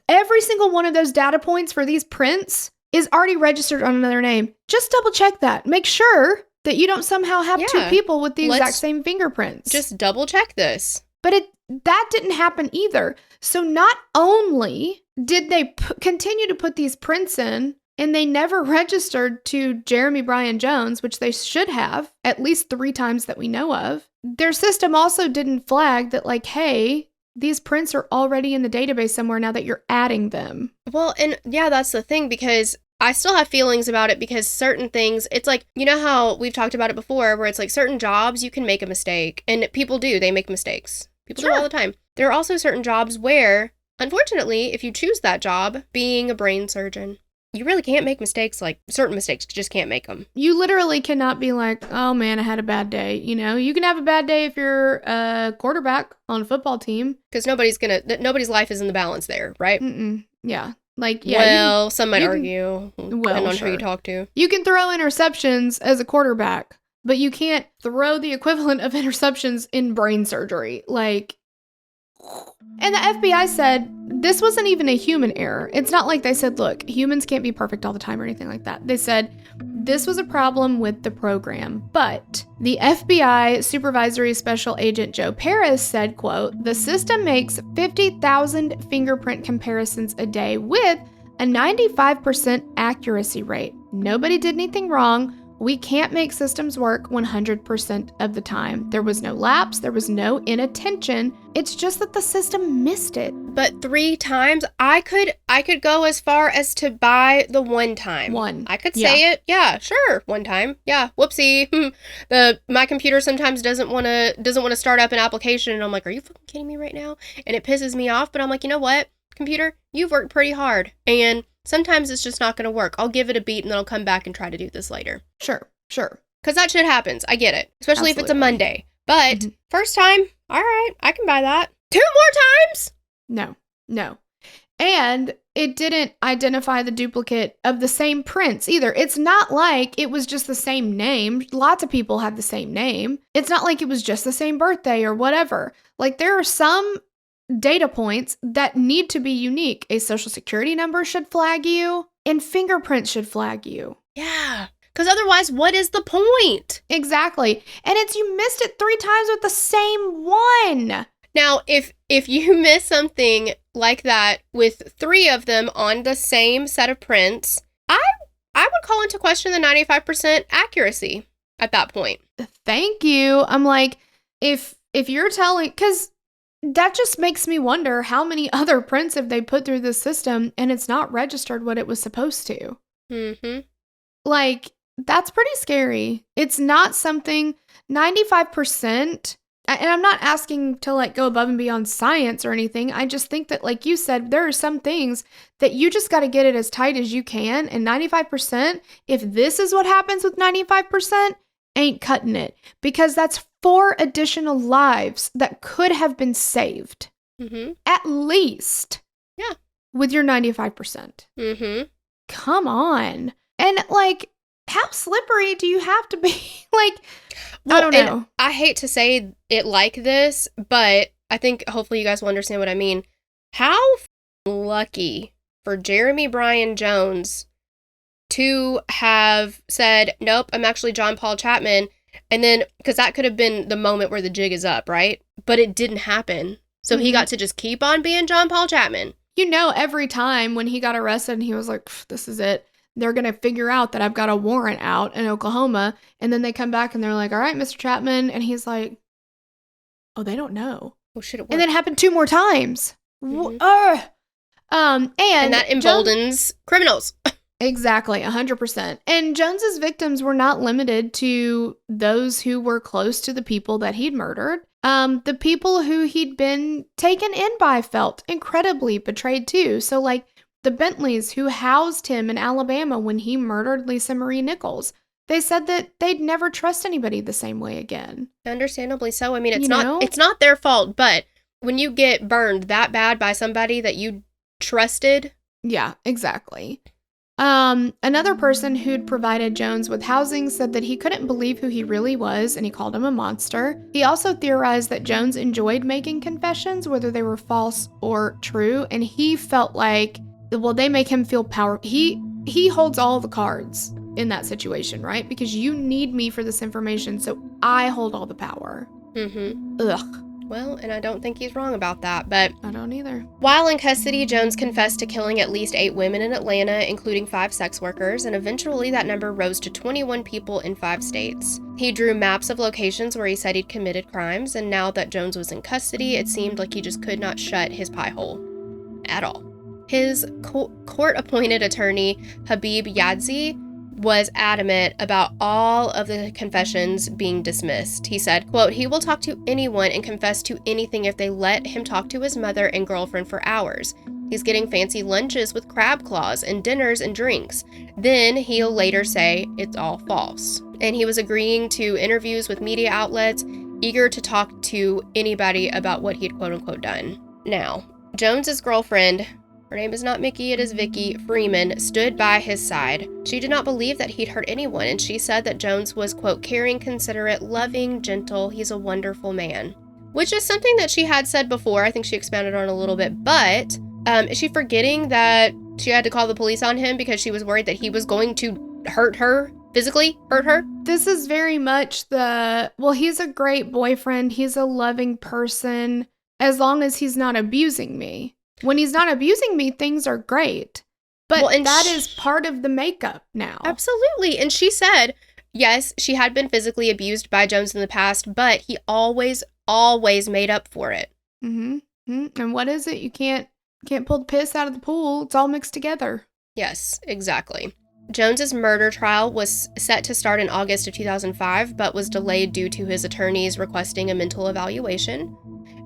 every single one of those data points for these prints is already registered on another name. Just double check that. Make sure that you don't somehow have two people with the exact same fingerprints. Just double check this. But that didn't happen either. So not only did they continue to put these prints in, and they never registered to Jeremy Bryan Jones, which they should have at least 3 times that we know of. Their system also didn't flag that, like, hey, these prints are already in the database somewhere now that you're adding them. Well, and yeah, that's the thing, because I still have feelings about it, because certain things, it's like, you know how we've talked about it before, where it's like certain jobs you can make a mistake, and people do, they make mistakes. People do all the time. There are also certain jobs where, unfortunately, if you choose that job, being a brain surgeon, you really can't make mistakes, like certain mistakes, you just can't make them. You literally cannot be like, oh man, I had a bad day. You can have a bad day if you're a quarterback on a football team. Because nobody's life is in the balance there, right? Yeah. Some might argue, depending on who you talk to. You can throw interceptions as a quarterback, but you can't throw the equivalent of interceptions in brain surgery. And the FBI said this wasn't even a human error. It's not like they said, look, humans can't be perfect all the time or anything like that. They said this was a problem with the program. But the FBI Supervisory Special Agent Joe Paris said, quote, the system makes 50,000 fingerprint comparisons a day with a 95% accuracy rate. Nobody did anything wrong. We can't make systems work 100% of the time. There was no lapse. There was no inattention. It's just that the system missed it. But 3 times, I could go as far as to buy the 1 time. I could say it. Yeah, sure. 1 time. Yeah. Whoopsie. My computer sometimes doesn't want to start up an application, and I'm like, are you fucking kidding me right now? And it pisses me off, but I'm like, you know what? Computer, you've worked pretty hard, and sometimes it's just not going to work. I'll give it a beat and then I'll come back and try to do this later. Sure. Because that shit happens. I get it. Especially if it's a Monday. But first time, all right, I can buy that. 2 more times? No. And it didn't identify the duplicate of the same prints either. It's not like it was just the same name. Lots of people have the same name. It's not like it was just the same birthday or whatever. Like, there are some data points that need to be unique. A social security number should flag you, and fingerprints should flag you. Yeah, because otherwise, what is the point? Exactly. And it's you missed it 3 times with the same one. Now, if you miss something like that with 3 of them on the same set of prints, I would call into question the 95% accuracy at that point. Thank you. I'm like, if you're telling, because that just makes me wonder how many other prints have they put through this system and it's not registered what it was supposed to. Like, that's pretty scary. It's not something, 95% and I'm not asking to like go above and beyond science or anything. I just think that, like you said, there are some things that you just got to get it as tight as you can. And 95%, if this is what happens with 95%, ain't cutting it, because that's 4 additional lives that could have been saved. Mm-hmm. At least. Yeah. With your 95%. Mm-hmm. Come on. And like, how slippery do you have to be? Like, well, I don't know. And I hate to say it like this, but I think hopefully you guys will understand what I mean. How lucky for Jeremy Bryan Jones to have said, nope, I'm actually John Paul Chapman. And then, because that could have been the moment where the jig is up, right? But it didn't happen. So he got to just keep on being John Paul Chapman. You know, every time when he got arrested and he was like, this is it, they're going to figure out that I've got a warrant out in Oklahoma. And then they come back and they're like, all right, Mr. Chapman. And he's like, oh, they don't know. Oh, shit, it worked. And then it happened 2 more times. Mm-hmm. And that emboldens criminals. Exactly, 100%. And Jones's victims were not limited to those who were close to the people that he'd murdered. The people who he'd been taken in by felt incredibly betrayed too. So like the Bentleys who housed him in Alabama when he murdered Lisa Marie Nichols, they said that they'd never trust anybody the same way again. Understandably so. I mean, it's not their fault, but when you get burned that bad by somebody that you trusted. Yeah, exactly. Another person who'd provided Jones with housing said that he couldn't believe who he really was, and he called him a monster. He also theorized that Jones enjoyed making confessions, whether they were false or true, and he felt like, well, they make him feel powerful. He holds all the cards in that situation, right? Because you need me for this information, so I hold all the power. Mm-hmm. Ugh. Well, and I don't think he's wrong about that, but... I don't either. While in custody, Jones confessed to killing at least 8 women in Atlanta, including 5 sex workers, and eventually that number rose to 21 people in 5 states. He drew maps of locations where he said he'd committed crimes, and now that Jones was in custody, it seemed like he just could not shut his pie hole. At all. His court-appointed attorney, Habib Yadzi, was adamant about all of the confessions being dismissed. He said, quote, he will talk to anyone and confess to anything if they let him talk to his mother and girlfriend for hours. He's getting fancy lunches with crab claws and dinners and drinks. Then he'll later say it's all false. And he was agreeing to interviews with media outlets, eager to talk to anybody about what he had quote unquote done. Now, Jones's girlfriend, her name is not Mickey, it is Vicky Freeman, stood by his side. She did not believe that he'd hurt anyone, and she said that Jones was, quote, caring, considerate, loving, gentle. He's a wonderful man. Which is something that she had said before. I think she expanded on a little bit, but is she forgetting that she had to call the police on him because she was worried that he was going to hurt her, physically hurt her? This is very much he's a great boyfriend. He's a loving person, as long as he's not abusing me. When he's not abusing me, things are great. But that is part of the makeup now. Absolutely. And she said, yes, she had been physically abused by Jones in the past, but he always made up for it. Mm-hmm. And what is it? You can't pull the piss out of the pool. It's all mixed together. Yes, exactly. Jones's murder trial was set to start in August of 2005, but was delayed due to his attorneys requesting a mental evaluation.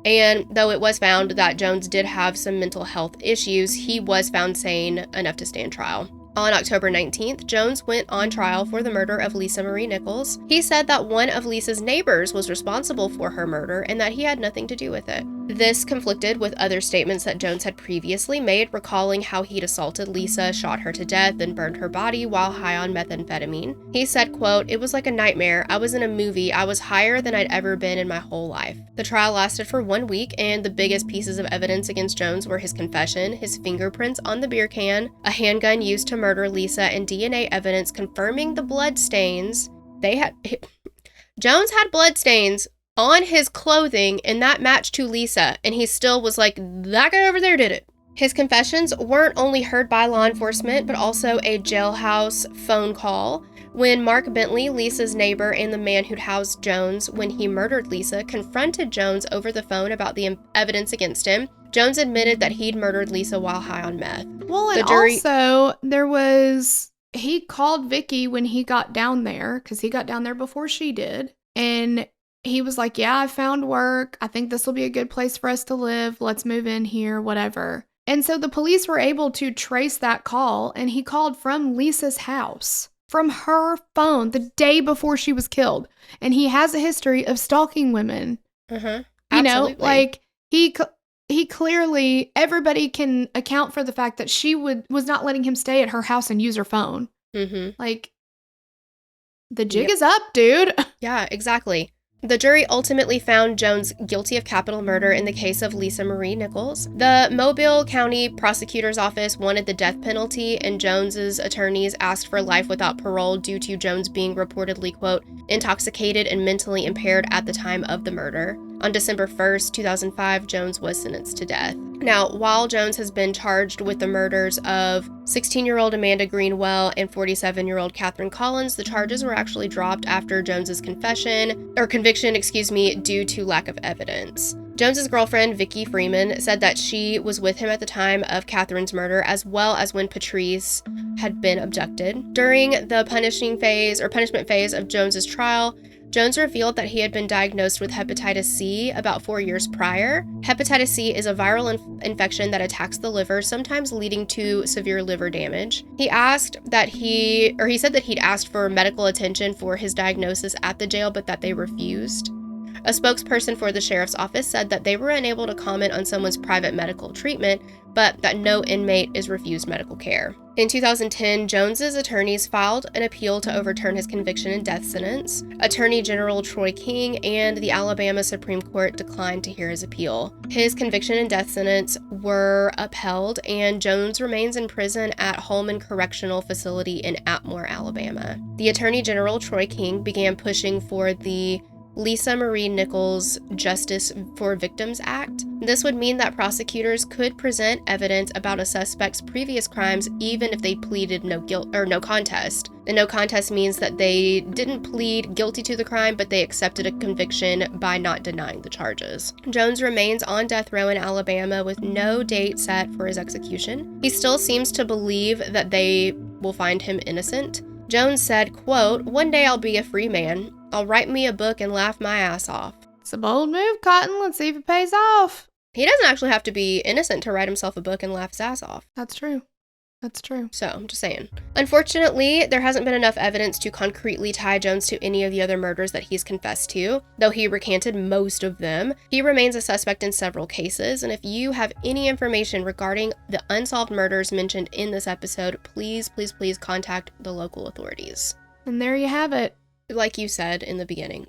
And though it was found that Jones did have some mental health issues, he was found sane enough to stand trial. On October 19th, Jones went on trial for the murder of Lisa Marie Nichols. He said that one of Lisa's neighbors was responsible for her murder and that he had nothing to do with it. This conflicted with other statements that Jones had previously made, recalling how he'd assaulted Lisa, shot her to death, and burned her body while high on methamphetamine. He said, quote, it was like a nightmare. I was in a movie. I was higher than I'd ever been in my whole life. The trial lasted for 1 week, and the biggest pieces of evidence against Jones were his confession, his fingerprints on the beer can, a handgun used to murder Lisa, and DNA evidence confirming the blood stains. Jones had blood stains on his clothing, and that matched to Lisa, and he still was like, that guy over there did it. His confessions weren't only heard by law enforcement, but also a jailhouse phone call when Mark Bentley, Lisa's neighbor and the man who'd housed Jones when he murdered Lisa, confronted Jones over the phone about the evidence against him. Jones admitted that he'd murdered Lisa while high on meth. Well, and also, he called Vicky when he got down there, because he got down there before she did, and he was like, yeah, I found work. I think this will be a good place for us to live. Let's move in here, whatever. And so the police were able to trace that call, and he called from Lisa's house, from her phone, the day before she was killed. And he has a history of stalking women. Uh-huh. You know, Absolutely. like he clearly, everybody can account for the fact that she was not letting him stay at her house and use her phone. Mm-hmm. Like, the jig is up, dude. Yeah, exactly. The jury ultimately found Jones guilty of capital murder in the case of Lisa Marie Nichols. The Mobile County Prosecutor's Office wanted the death penalty, and Jones's attorneys asked for life without parole due to Jones being reportedly, quote, intoxicated and mentally impaired at the time of the murder. On December 1st, 2005, Jones was sentenced to death. Now, while Jones has been charged with the murders of 16-year-old Amanda Greenwell and 47-year-old Catherine Collins, the charges were actually dropped after Jones's conviction, due to lack of evidence. Jones's girlfriend, Vicki Freeman, said that she was with him at the time of Catherine's murder, as well as when Patrice had been abducted. During the punishment phase of Jones's trial, Jones revealed that he had been diagnosed with hepatitis C about 4 years prior. Hepatitis C is a viral infection that attacks the liver, sometimes leading to severe liver damage. He said that he'd asked for medical attention for his diagnosis at the jail, but that they refused. A spokesperson for the sheriff's office said that they were unable to comment on someone's private medical treatment, but that no inmate is refused medical care. In 2010, Jones's attorneys filed an appeal to overturn his conviction and death sentence. Attorney General Troy King and the Alabama Supreme Court declined to hear his appeal. His conviction and death sentence were upheld, and Jones remains in prison at Holman Correctional Facility in Atmore, Alabama. The Attorney General Troy King began pushing for the Lisa Marie Nichols Justice for Victims Act. This would mean that prosecutors could present evidence about a suspect's previous crimes even if they pleaded no contest. And no contest means that they didn't plead guilty to the crime, but they accepted a conviction by not denying the charges. Jones remains on death row in Alabama with no date set for his execution. He still seems to believe that they will find him innocent. Jones said, quote, "One day I'll be a free man. I'll write me a book and laugh my ass off." It's a bold move, Cotton. Let's see if it pays off. He doesn't actually have to be innocent to write himself a book and laugh his ass off. That's true. That's true. So, I'm just saying. Unfortunately, there hasn't been enough evidence to concretely tie Jones to any of the other murders that he's confessed to. Though he recanted most of them, he remains a suspect in several cases. And if you have any information regarding the unsolved murders mentioned in this episode, please contact the local authorities. And there you have it. Like you said in the beginning,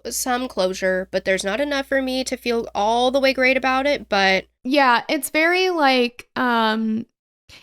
some closure, but there's not enough for me to feel all the way great about it, but... Yeah, it's very like, and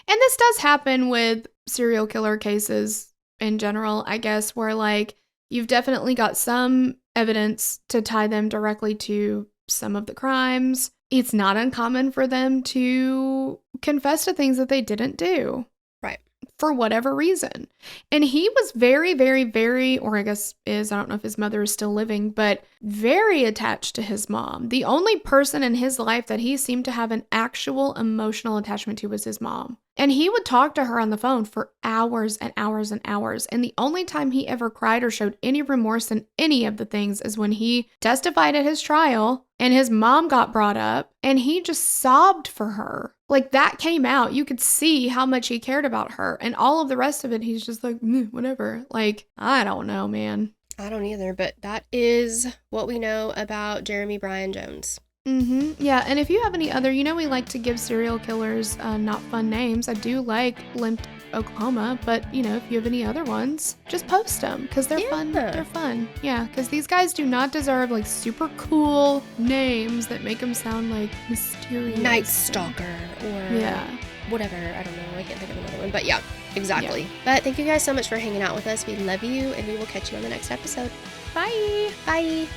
this does happen with serial killer cases in general, I guess, where like you've definitely got some evidence to tie them directly to some of the crimes. It's not uncommon for them to confess to things that they didn't do. Right. For whatever reason. And he was very, very, very, or I guess I don't know if his mother is still living, but very attached to his mom. The only person in his life that he seemed to have an actual emotional attachment to was his mom. And he would talk to her on the phone for hours and hours and hours. And the only time he ever cried or showed any remorse in any of the things is when he testified at his trial and his mom got brought up and he just sobbed for her. Like that came out. You could see how much he cared about her. And all of the rest of it, he's just like, whatever. Like, I don't know, man. I don't either, but that is what we know about Jeremy Bryan Jones. Yeah, and if you have any other, we like to give serial killers not fun names. I do like Limp Oklahoma, but if you have any other ones, just post them because they're fun. They're fun. Yeah, because these guys do not deserve like super cool names that make them sound like mysterious. Night Stalker or whatever. I don't know. I can't think of another one, but yeah, exactly. Yeah. But thank you guys so much for hanging out with us. We love you, and we will catch you on the next episode. Bye. Bye.